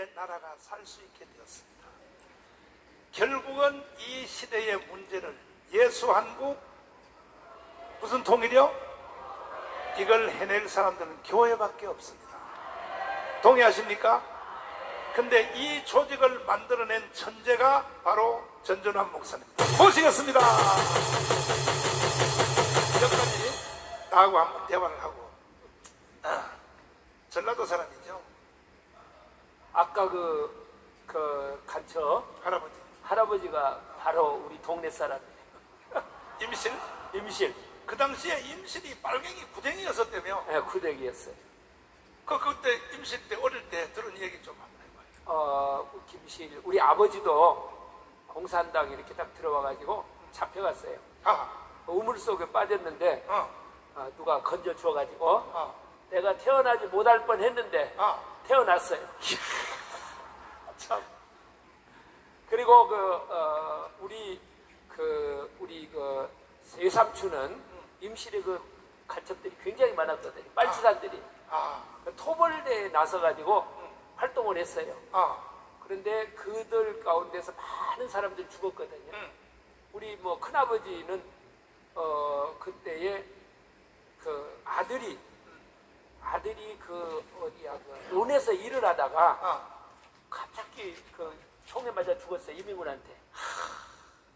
내 나라가 살 수 있게 되었습니다. 결국은 이 시대의 문제를 예수 한국 무슨 통일이요? 이걸 해낼 사람들은 교회밖에 없습니다. 동의하십니까? 근데 이 조직을 만들어낸 천재가 바로 전준환 목사님 모시겠습니다. 여기까지 나하고 한번 대화를 하고. 전라도 사람이죠? 아까 그 간처 할아버지가 바로 우리 동네 사람이에요. 임실? 임실. 그 당시에 임실이 빨갱이 구댕이였었다며? 네, 구댕이였어요. 그때 임실 때 어릴 때 들은 얘기 좀 한번 해봐요. 김실 우리 아버지도 공산당 이렇게 딱 들어와가지고 잡혀갔어요. 우물 속에 빠졌는데 누가 건져 주워가지고 내가 태어나지 못할 뻔했는데 태어났어요. 참. 그리고 우리 외삼촌은 임실에 간첩들이 굉장히 많았거든요. 빨치산들이. 토벌대에 나서가지고 활동을 했어요. 그런데 그들 가운데서 많은 사람들이 죽었거든요. 우리 큰아버지는 그때에 아들이 논에서 일을 하다가 갑자기 총에 맞아 죽었어요. 이민군한테.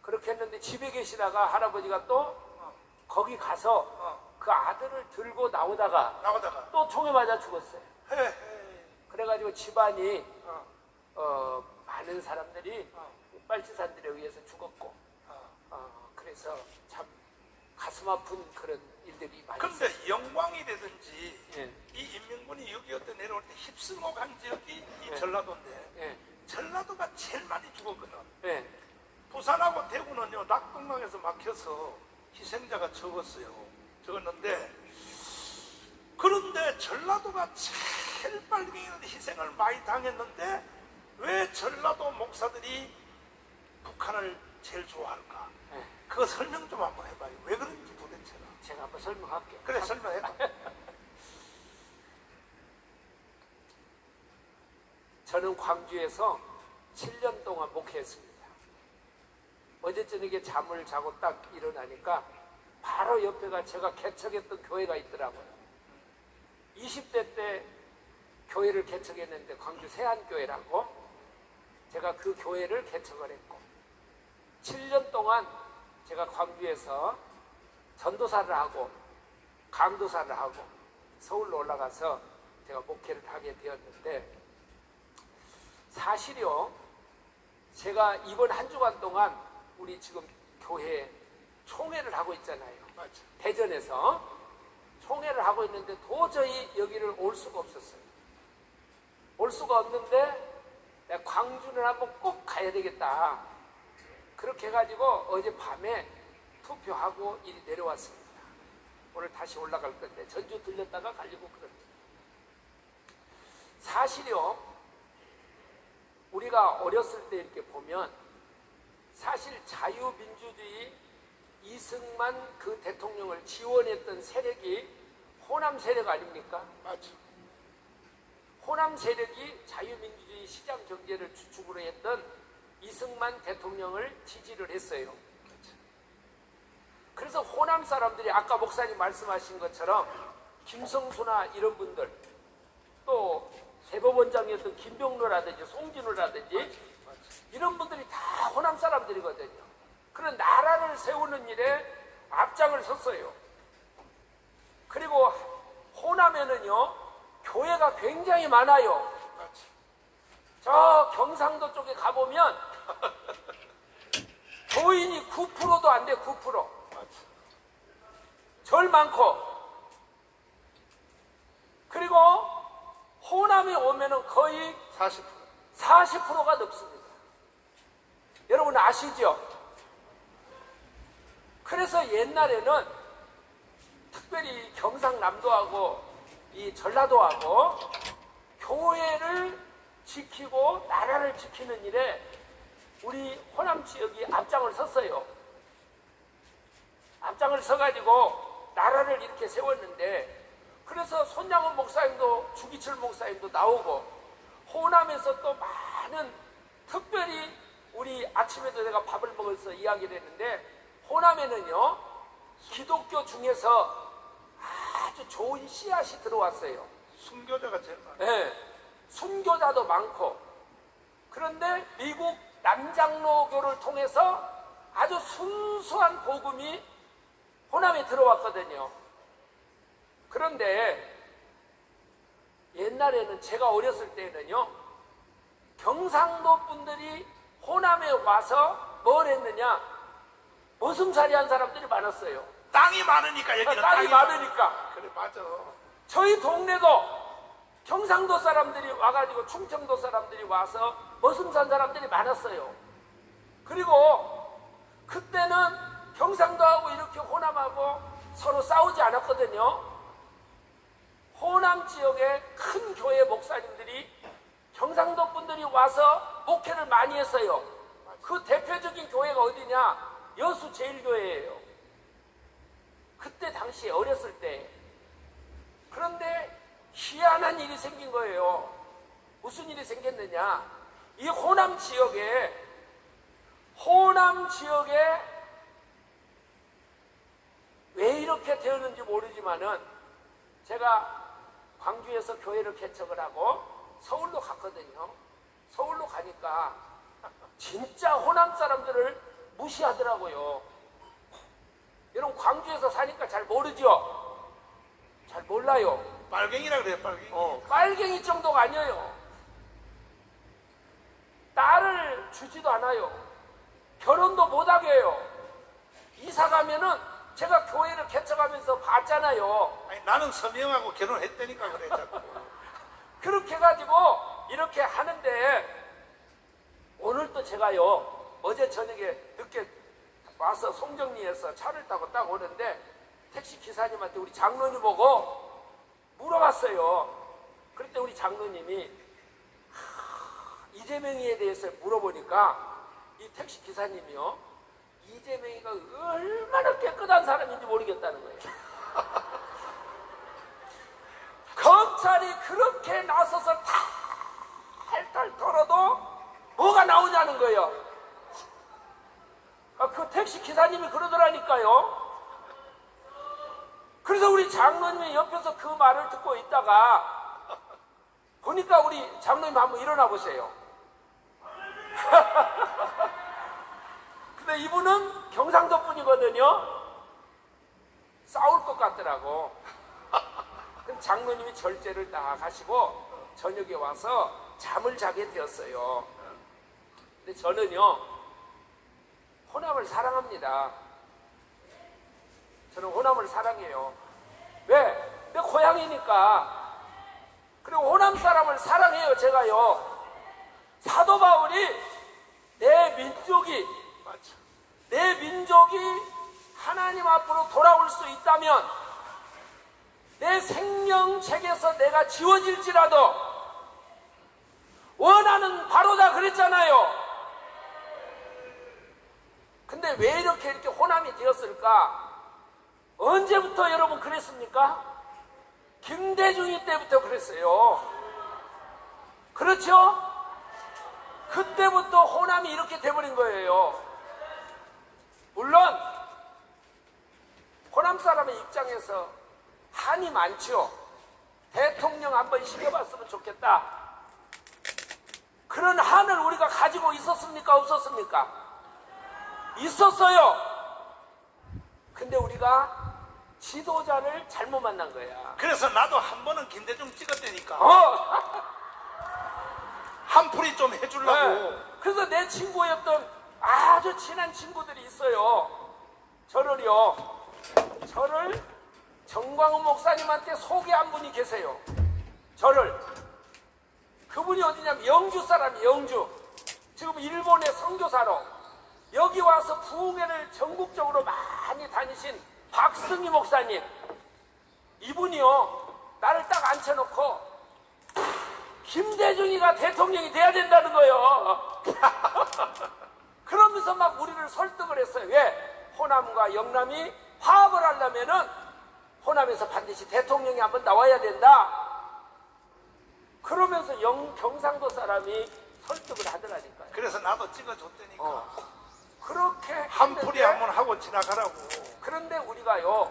그렇게 했는데 집에 계시다가 할아버지가 또 거기 가서 그 아들을 들고 나오다가 또 총에 맞아 죽었어요. 그래가지고 집안이 많은 사람들이 빨치산들에 의해서 죽었고 그래서 참 가슴 아픈 그런 일들이 많이 있었어요. 그런데 영광이라든지 예. 이 인민군이 6.25 때 내려올 때 휩쓸고 간 지역이 이 전라도인데 예. 전라도가 제일 많이 죽었거든. 예. 부산하고 대구는요 낙동강에서 막혀서 희생자가 적었는데 그런데 전라도가 제일 빨갱이들 희생을 많이 당했는데 왜 전라도 목사들이 북한을 제일 좋아할까? 그거 설명 좀 한번 해봐요. 왜 그런지 도대체가. 제가 한번 설명할게요. 그래, 설명해봐. 저는 광주에서 7년 동안 목회했습니다. 어제 저녁에 잠을 자고 딱 일어나니까 바로 옆에가 제가 개척했던 교회가 있더라고요. 20대 때 교회를 개척했는데 광주 세안교회라고 제가 그 교회를 개척을 했고 7년 동안 제가 광주에서 전도사를 하고 강도사를 하고 서울로 올라가서 제가 목회를 하게 되었는데 사실요 제가 이번 한 주간 동안 우리 지금 교회 총회를 하고 있잖아요. 맞아. 대전에서 총회를 하고 있는데 도저히 여기를 올 수가 없었어요. 올 수가 없는데 내가 광주를 한번 꼭 가야 되겠다. 그렇게 해가지고 어젯밤에 투표하고 이리 내려왔습니다. 오늘 다시 올라갈 건데 전주 들렸다가 가려고 그럽니다. 사실요 우리가 어렸을 때 이렇게 보면 사실 자유민주주의 이승만 그 대통령을 지원했던 세력이 호남 세력 아닙니까? 맞아. 호남 세력이 자유민주주의 시장 경제를 주축으로 했던 이승만 대통령을 지지를 했어요. 그래서 호남 사람들이 아까 목사님 말씀하신 것처럼 김성수나 이런 분들 또 대법원장이었던 김병로라든지 송진우라든지 이런 분들이 다 호남 사람들이거든요. 그런 나라를 세우는 일에 앞장을 섰어요. 그리고 호남에는요 교회가 굉장히 많아요. 저 경상도 쪽에 가보면 교인이 9%도 안 돼. 9%. 절 많고 그리고 호남에 오면은 거의 40%가 넘습니다. 여러분 아시죠? 그래서 옛날에는 특별히 경상남도하고 이 전라도하고 교회를 지키고 나라를 지키는 일에 우리 호남 지역이 앞장을 섰어요. 앞장을 서가지고 나라를 이렇게 세웠는데 그래서 손양원 목사님도 주기철 목사님도 나오고 호남에서 또 많은, 특별히 우리 아침에도 내가 밥을 먹어서 이야기를 했는데, 호남에는요 기독교 중에서 아주 좋은 씨앗이 들어왔어요. 순교자가 제일 많아요. 네, 순교자도 많고. 그런데 미국 남장로교를 통해서 아주 순수한 복음이 호남에 들어왔거든요. 그런데 옛날에는, 제가 어렸을 때는요, 경상도 분들이 호남에 와서 뭘 했느냐, 머슴살이 한 사람들이 많았어요. 땅이 많으니까 여기는 땅이 많으니까. 그래, 맞아. 저희 동네도 경상도 사람들이 와가지고 충청도 사람들이 와서 머슴 산 사람들이 많았어요. 그리고 그때는 경상도하고 이렇게 호남하고 서로 싸우지 않았거든요. 호남 지역의 큰 교회 목사님들이 경상도 분들이 와서 목회를 많이 했어요. 그 대표적인 교회가 어디냐? 여수제일교회예요. 그때 당시에 어렸을 때. 그런데 희한한 일이 생긴 거예요. 무슨 일이 생겼느냐? 이 호남 지역에 왜 이렇게 되었는지 모르지만은, 제가 광주에서 교회를 개척을 하고 서울로 갔거든요. 서울로 가니까 진짜 호남 사람들을 무시하더라고요. 여러분, 광주에서 사니까 잘 모르죠? 잘 몰라요. 빨갱이라 그래요, 빨갱이. 빨갱이 정도가 아니에요. 딸을 주지도 않아요. 결혼도 못하게 해요. 이사 가면은, 제가 교회를 개척하면서 봤잖아요. 아니, 나는 서명하고 결혼했다니까 그래, 자꾸. 그렇게 해가지고 이렇게 하는데, 오늘도 제가요, 어제 저녁에 늦게 와서 송정리에서 차를 타고 딱 오는데, 택시 기사님한테 우리 장로님 보고 물어봤어요. 그때 우리 장로님이 이재명이에 대해서 물어보니까, 이 택시 기사님이요, 이재명이가 얼마나 깨끗한 사람인지 모르겠다는 거예요. 검찰이 그렇게 나서서 탈탈 털어도 뭐가 나오냐는 거예요. 그 택시 기사님이 그러더라니까요. 그래서 우리 장로님이 옆에서 그 말을 듣고 있다가 보니까, 우리 장로님 한번 일어나 보세요. 근데 이분은 경상도 분이거든요. 싸울 것 같더라고. 그럼 장로님이 절제를 다 하시고 저녁에 와서 잠을 자게 되었어요. 근데 저는요, 호남을 사랑합니다. 저는 호남을 사랑해요. 왜? 내 고향이니까. 그리고 호남 사람을 사랑해요, 제가요. 사도 바울이 내 민족이 하나님 앞으로 돌아올 수 있다면, 내 생명책에서 내가 지워질지라도 원하는 바로다 그랬잖아요. 근데 왜 이렇게 호남이 되었을까? 언제부터 여러분 그랬습니까? 김대중이 때부터 그랬어요. 그렇죠? 그때부터 호남이 이렇게 돼버린 거예요. 물론 호남 사람의 입장에서 한이 많죠. 대통령 한번 시켜봤으면 좋겠다. 그런 한을 우리가 가지고 있었습니까? 없었습니까? 있었어요. 근데 우리가 지도자를 잘못 만난 거야. 그래서 나도 한 번은 김대중 찍었다니까. 한풀이 좀 해주려고. 네. 그래서 내 친구였던 아주 친한 친구들이 있어요. 저를 정광훈 목사님한테 소개한 분이 계세요. 그분이 어디냐면 영주 사람이에요. 영주. 지금 일본의 선교사로 여기 와서 부흥회를 전국적으로 많이 다니신 박승희 목사님. 이분이요, 나를 딱 앉혀놓고 김대중이가 대통령이 돼야 된다는 거예요. 그러면서 막 우리를 설득을 했어요. 왜? 호남과 영남이 화합을 하려면은 호남에서 반드시 대통령이 한번 나와야 된다. 그러면서 경상도 사람이 설득을 하더라니까요. 그래서 나도 찍어줬다니까. 그렇게 한 풀이 했는데, 한번 하고 지나가라고. 그런데 우리가요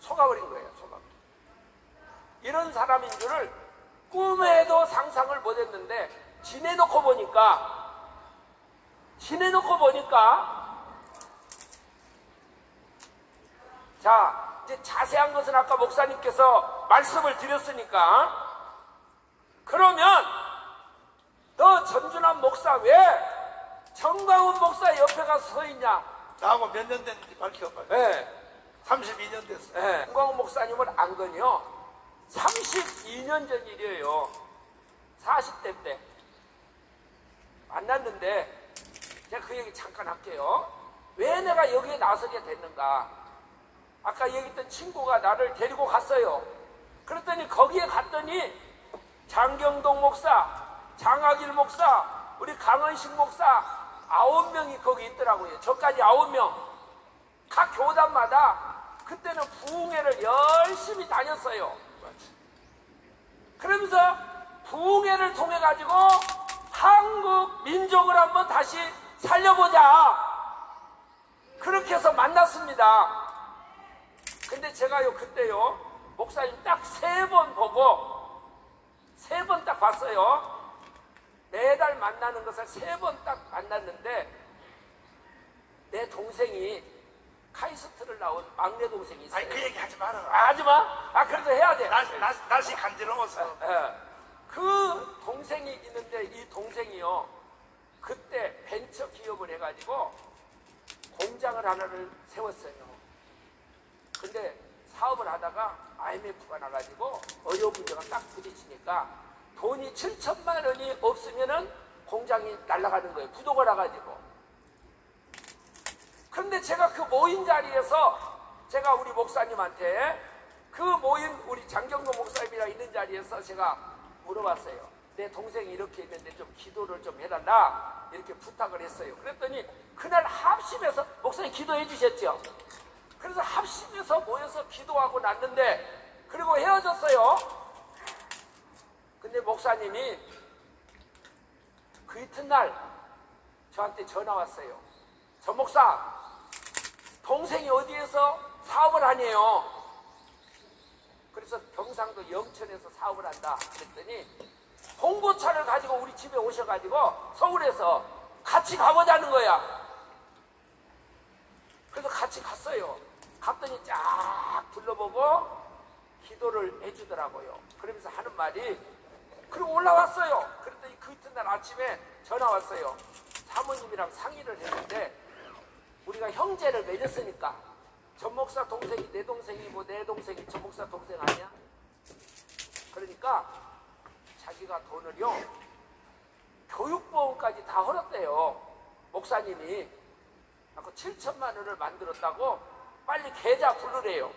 속아버린 거예요. 속아. 이런 사람인 줄을 꿈에도 상상을 못했는데 지내놓고 보니까 자, 이제 자세한 것은 아까 목사님께서 말씀을 드렸으니까, 그러면 너 전준환 목사 왜 정광훈 목사 옆에 가서 서 있냐? 나하고 몇 년 됐는지 밝혀봐요. 네. 32년 됐어. 네. 정광훈 목사님을 안 건요 32년 전 일이에요. 40대 때 만났는데, 제가 그 얘기 잠깐 할게요. 왜 내가 여기에 나서게 됐는가? 아까 얘기했던 친구가 나를 데리고 갔어요. 그랬더니 거기에 갔더니 장경동 목사, 장학일 목사, 우리 강은식 목사 9명이 거기 있더라고요. 저까지 9명. 각 교단마다 그때는 부흥회를 열심히 다녔어요. 그러면서 부흥회를 통해 가지고 한국 민족을 한번 다시 살려보자. 그렇게 해서 만났습니다. 근데 제가요 그때요 목사님 딱 3번 보고 3번 딱 봤어요. 매달 만나는 것을 3번 딱 만났는데, 내 동생이 카이스트를 나온 막내 동생이 있어요. 아니 그 얘기 하지 마라. 하지마. 그래도 해야 돼. 날씨 간지러워서. 그 동생이 있는데, 이 동생이요 그때 벤처 기업을 해가지고 공장을 하나를 세웠어요. 근데 사업을 하다가 IMF가 나가지고 어려운 문제가 딱 부딪히니까 돈이 7천만 원이 없으면은 공장이 날아가는 거예요. 부도가 나가지고. 그런데 제가 그 모임 자리에서 제가 우리 목사님한테, 그 모임 우리 장경동 목사님이랑 있는 자리에서 제가 물어봤어요. 내 동생이 이렇게 있는데 좀 기도를 좀 해달라 이렇게 부탁을 했어요. 그랬더니 그날 합심해서, 목사님 기도해 주셨죠? 그래서 합심해서 모여서 기도하고 났는데, 그리고 헤어졌어요. 근데 목사님이 그 이튿날 저한테 전화 왔어요. 저 목사, 동생이 어디에서 사업을 하네요. 그래서 경상도 영천에서 사업을 한다 그랬더니 홍보차를 가지고 우리 집에 오셔가지고 서울에서 같이 가보자는 거야. 그래서 같이 갔어요. 갔더니 쫙 둘러보고 기도를 해주더라고요. 그러면서 하는 말이, 그리고 올라왔어요. 그랬더니 그 이튿날 아침에 전화 왔어요. 사모님이랑 상의를 했는데, 우리가 형제를 맺었으니까 전 목사 동생이 내 동생이고 내 동생이 전 목사 동생 아니야? 그러니까 자기가 돈을요 교육보험까지 다 헐었대요. 목사님이 아까 7천만 원을 만들었다고 빨리 계좌 부르래요.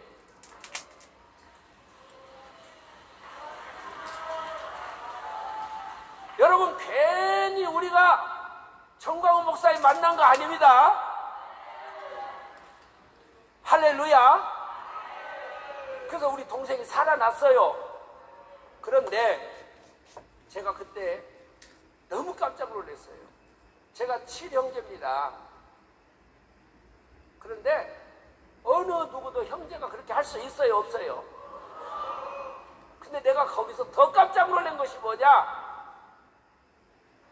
여러분, 괜히 우리가 정광훈 목사님 만난 거 아닙니다. 할렐루야. 그래서 우리 동생이 살아났어요. 그런데 제가 그때 너무 깜짝 놀랐어요. 제가 7형제입니다. 그런데 어느 누구도 형제가 그렇게 할 수 있어요, 없어요? 근데 내가 거기서 더 깜짝 놀란 것이 뭐냐?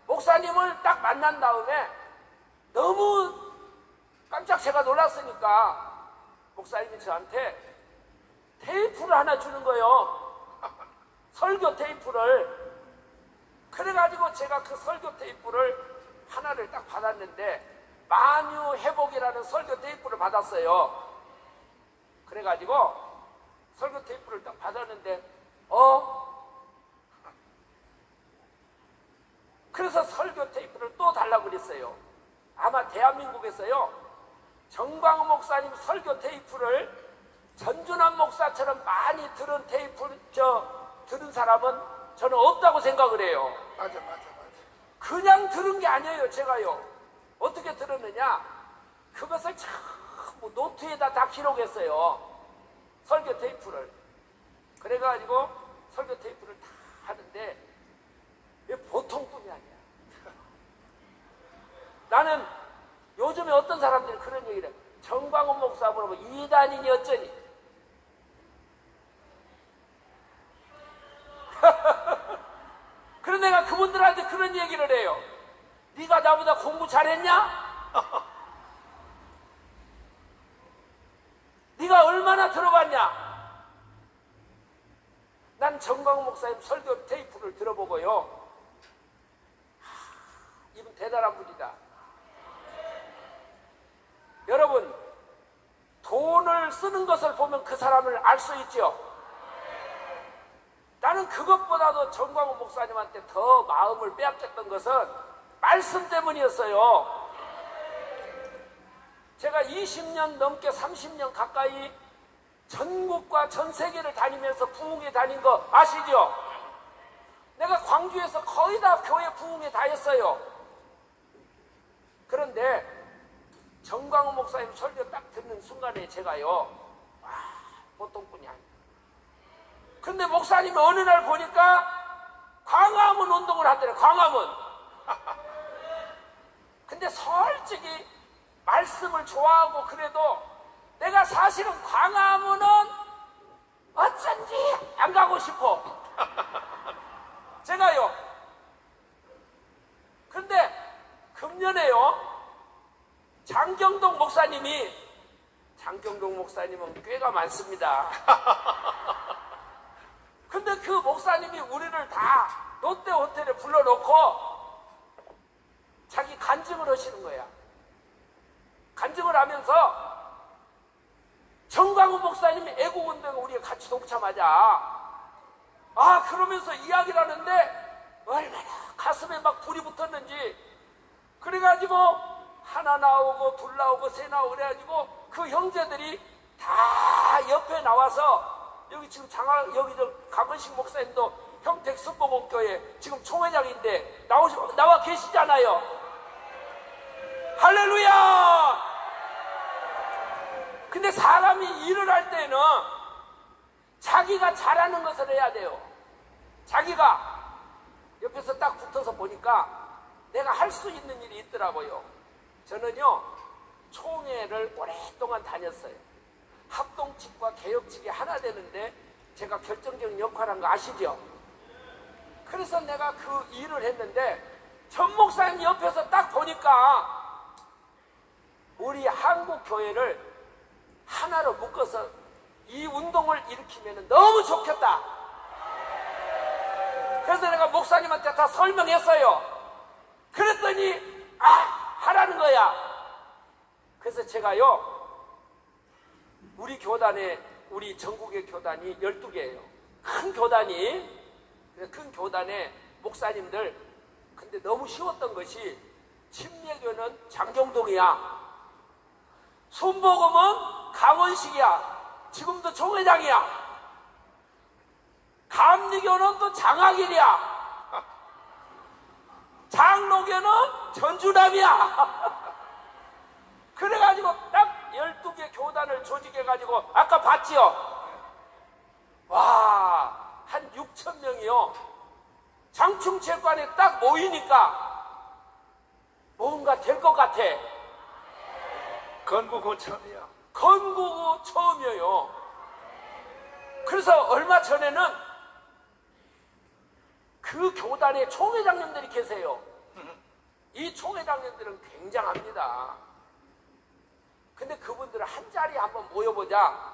목사님을 딱 만난 다음에 너무 깜짝 제가 놀랐으니까 목사님이 저한테 테이프를 하나 주는 거예요. 설교 테이프를. 그래가지고 제가 그 설교 테이프를 하나를 딱 받았는데, 만유 회복이라는 설교 테이프를 받았어요. 그래가지고 설교 테이프를 딱 받았는데 그래서 설교 테이프를 또 달라고 그랬어요. 아마 대한민국에서요 정광훈 목사님 설교 테이프를 전준환 목사처럼 많이 들은 들은 사람은 저는 없다고 생각을 해요. 맞아. 그냥 들은 게 아니에요. 제가요 어떻게 들었느냐, 그것을 전부 노트에다 다 기록했어요. 설교 테이프를. 그래가지고 설교 테이프를 다 하는데 이게 보통 분이 아니야. 나는 요즘에 어떤 사람들이 그런 얘기를 해. 정광훈 목사 물어보고 이단이니 어쩌니. 그런 내가 그분들한테 그런 얘기를 해요. 네가 나보다 공부 잘했냐? 네가 얼마나 들어봤냐? 난 정광훈 목사님 설교 테이프를 들어보고요. 이분 대단한 분이다. 여러분, 돈을 쓰는 것을 보면 그 사람을 알 수 있죠. 나는 그것보다도 정광훈 목사님한테 더 마음을 빼앗겼던 것은 말씀 때문이었어요. 제가 20년 넘게 30년 가까이 전국과 전 세계를 다니면서 부흥회 다닌 거 아시죠? 내가 광주에서 거의 다 교회 부흥회 다 했어요. 그런데 정광훈 목사님 설교 딱 듣는 순간에 제가요, 와, 보통 분이 아니에요. 근데 목사님이 어느 날 보니까 광화문 운동을 하더래요. 광화문. 근데 솔직히 말씀을 좋아하고 그래도 내가 사실은 광화문은 어쩐지 안 가고 싶어. 제가요. 근데 금년에요, 장경동 목사님은 꾀가 많습니다. 근데 그 목사님이 우리를 다 롯데 호텔에 불러놓고 자기 간증을 하시는 거야. 간증을 하면서 정광훈 목사님이 애국운동에 우리가 같이 동참하자. 아, 그러면서 이야기를 하는데 얼마나 가슴에 막 불이 붙었는지. 그래가지고 하나 나오고 둘 나오고 세 나오고 그래가지고 그 형제들이 다 옆에 나와서 여기 지금 여기 저 강은식 목사님도 평택 순복음교회 지금 총회장인데 나와 계시잖아요. 할렐루야! 근데 사람이 일을 할 때는 자기가 잘하는 것을 해야 돼요. 자기가 옆에서 딱 붙어서 보니까 내가 할 수 있는 일이 있더라고요. 저는요, 총회를 오랫동안 다녔어요. 합동 측과 개혁 측이 하나 되는데 제가 결정적인 역할을 한 거 아시죠? 그래서 내가 그 일을 했는데 전 목사님 옆에서 딱 보니까 우리 한국 교회를 하나로 묶어서 이 운동을 일으키면 너무 좋겠다. 그래서 내가 목사님한테 다 설명했어요. 그랬더니 하라는 거야. 그래서 제가요, 우리 전국의 교단이 12개예요. 큰 교단이. 큰 교단에 목사님들, 근데 너무 쉬웠던 것이 침례교는 장경동이야. 순복음은 강원식이야. 지금도 총회장이야. 감리교는 또 장학일이야. 장로교는 전주남이야. 그래가지고 딱 12개 교단을 조직해가지고 아까 봤지요? 와, 한 6천 명이요. 장충체육관에 딱 모이니까 뭔가 될 것 같아. 건국 처음이야. 건국 처음이에요. 그래서 얼마 전에는 그 교단에 총회장님들이 계세요. 이 총회장님들은 굉장합니다. 근데 그분들을 한 자리에 한번 모여보자.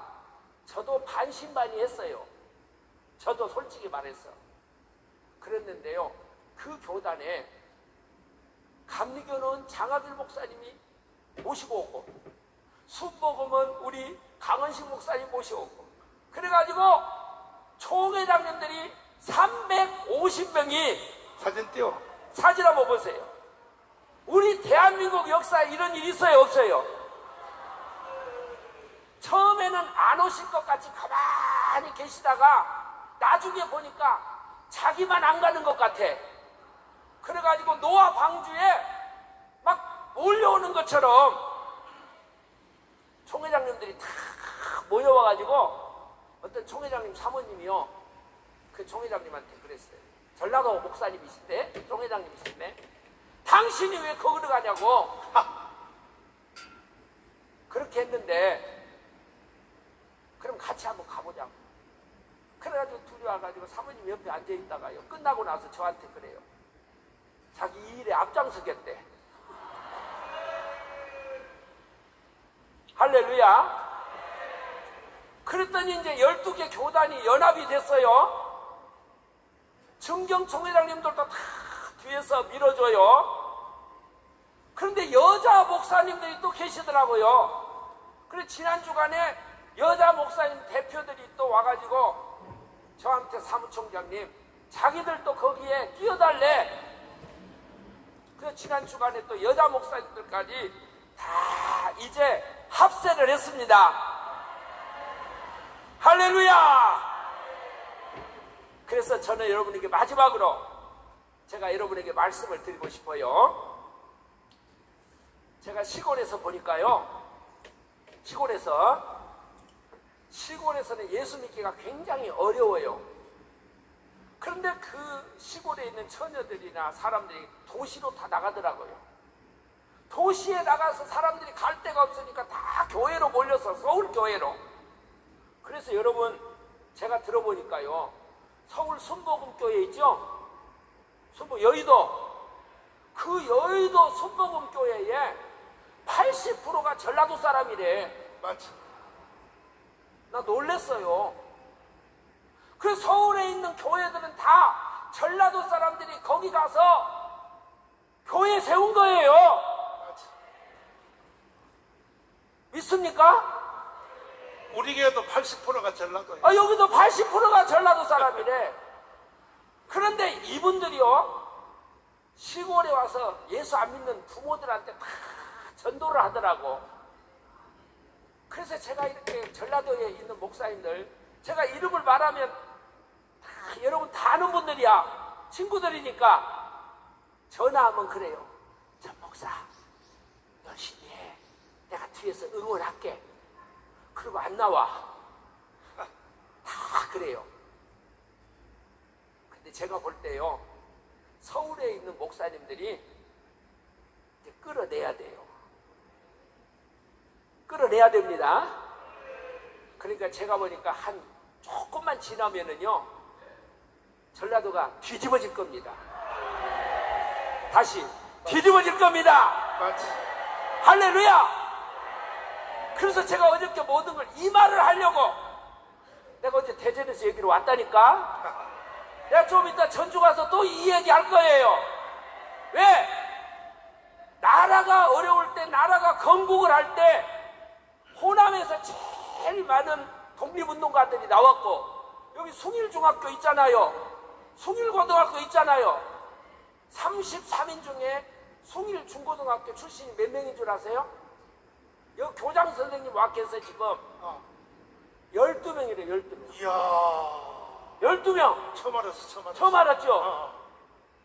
저도 반신반의했어요. 저도 솔직히 말했어. 그랬는데요, 그 교단에 감리교는 장학일 목사님이 모시고 오고, 순복음은 우리 강은식 목사님 모시고 오고, 그래가지고 총회장님들이 350명이 사진 띄워. 사진 한번 보세요. 우리 대한민국 역사에 이런 일이 있어요, 없어요? 처음에는 안 오실 것 같이 가만히 계시다가 나중에 보니까 자기만 안 가는 것 같아. 그래가지고 노아 방주에 막 몰려오는 것처럼 총회장님들이 다 모여와가지고 어떤 총회장님 사모님이요, 그 총회장님한테 그랬어요. 전라도 목사님이신데, 총회장님이신데, 당신이 왜 거기로 가냐고. 그렇게 했는데, 그럼 같이 한번 가보자고. 그래가지고 둘이 와가지고 사모님 옆에 앉아있다가요, 끝나고 나서 저한테 그래요. 자기 이 일에 앞장서겠대. 할렐루야. 그랬더니 이제 12개 교단이 연합이 됐어요. 정경총회장님들도 다 뒤에서 밀어줘요. 그런데 여자 목사님들이 또 계시더라고요. 그래서 지난 주간에 여자 목사님 대표들이 또 와가지고 저한테 사무총장님, 자기들도 거기에 끼어달래. 그래서 지난 주간에 또 여자 목사님들까지 다 이제 합세를 했습니다. 할렐루야! 그래서 저는 여러분에게 마지막으로 제가 여러분에게 말씀을 드리고 싶어요. 제가 시골에서 보니까요, 시골에서는 예수 믿기가 굉장히 어려워요. 그런데 그 시골에 있는 처녀들이나 사람들이 도시로 다 나가더라고요. 도시에 나가서 사람들이 갈 데가 없으니까 다 교회로 몰려서, 서울 교회로. 그래서 여러분, 제가 들어보니까요, 서울 순복음교회 있죠? 여의도. 그 여의도 순복음교회에 80%가 전라도 사람이래. 맞지. 나 놀랬어요. 그래서 서울에 있는 교회들은 다 전라도 사람들이 거기 가서 교회 세운 거예요. 맞지. 믿습니까? 우리 교회도 80%가 전라도예요. 여기도 80%가 전라도 사람이래. 그런데 이분들이요, 시골에 와서 예수 안 믿는 부모들한테 다 전도를 하더라고. 그래서 제가 이렇게 전라도에 있는 목사님들, 제가 이름을 말하면 다 여러분 다 아는 분들이야. 친구들이니까 전화하면 그래요. 전 목사 열심히 해. 내가 뒤에서 응원할게. 그리고 안 나와. 다 그래요. 근데 제가 볼 때요, 서울에 있는 목사님들이 이제 끌어내야 돼요. 끌어내야 됩니다. 그러니까 제가 보니까 한 조금만 지나면은요, 전라도가 뒤집어질 겁니다. 다시 뒤집어질 겁니다. 맞지. 할렐루야. 그래서 제가 어저께 모든 걸 이 말을 하려고, 내가 어제 대전에서 여기로 왔다니까. 내가 좀 이따 전주 가서 또 이 얘기 할 거예요. 왜? 나라가 어려울 때, 나라가 건국을 할 때 호남에서 제일 많은 독립운동가들이 나왔고, 여기 숭일중학교 있잖아요. 숭일고등학교 있잖아요. 33인 중에 숭일중고등학교 출신이 몇 명인 줄 아세요? 여기 교장 선생님 와께서 지금 12명이래. 12명. 이야. 12명. 처음 알았어. 처음 알았죠?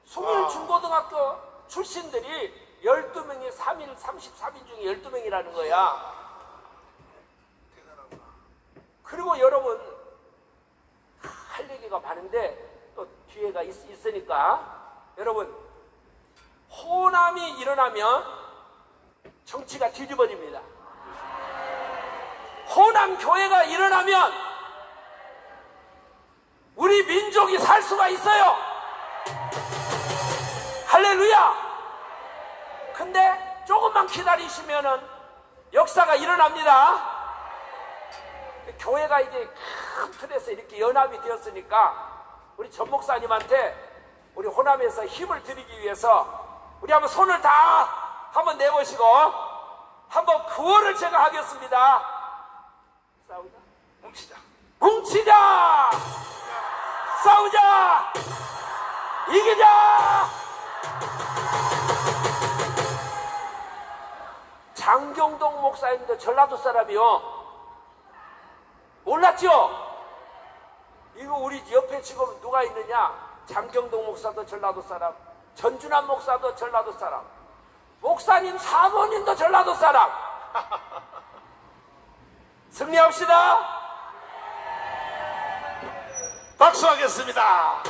숭일중고등학교 출신들이 12명이 33인 중에 12명이라는 거야. 대단하구나. 그리고 여러분, 할 얘기가 많은데 또 기회가 있으니까, 여러분, 호남이 일어나면 정치가 뒤집어집니다. 호남 교회가 일어나면 우리 민족이 살 수가 있어요. 할렐루야. 근데 조금만 기다리시면은 역사가 일어납니다. 교회가 이제 큰 틀에서 이렇게 연합이 되었으니까 우리 전 목사님한테 우리 호남에서 힘을 드리기 위해서 우리 한번 손을 다 한번 내보시고 한번 구호를 제가 하겠습니다. 싸우자. 뭉치자. 뭉치자. 싸우자. 이기자. 장경동 목사님도 전라도 사람이요. 몰랐죠? 이거 우리 옆에 지금 누가 있느냐? 장경동 목사도 전라도 사람, 전준환 목사도 전라도 사람, 목사님 사모님도 전라도 사람. 승리합시다. 박수하겠습니다.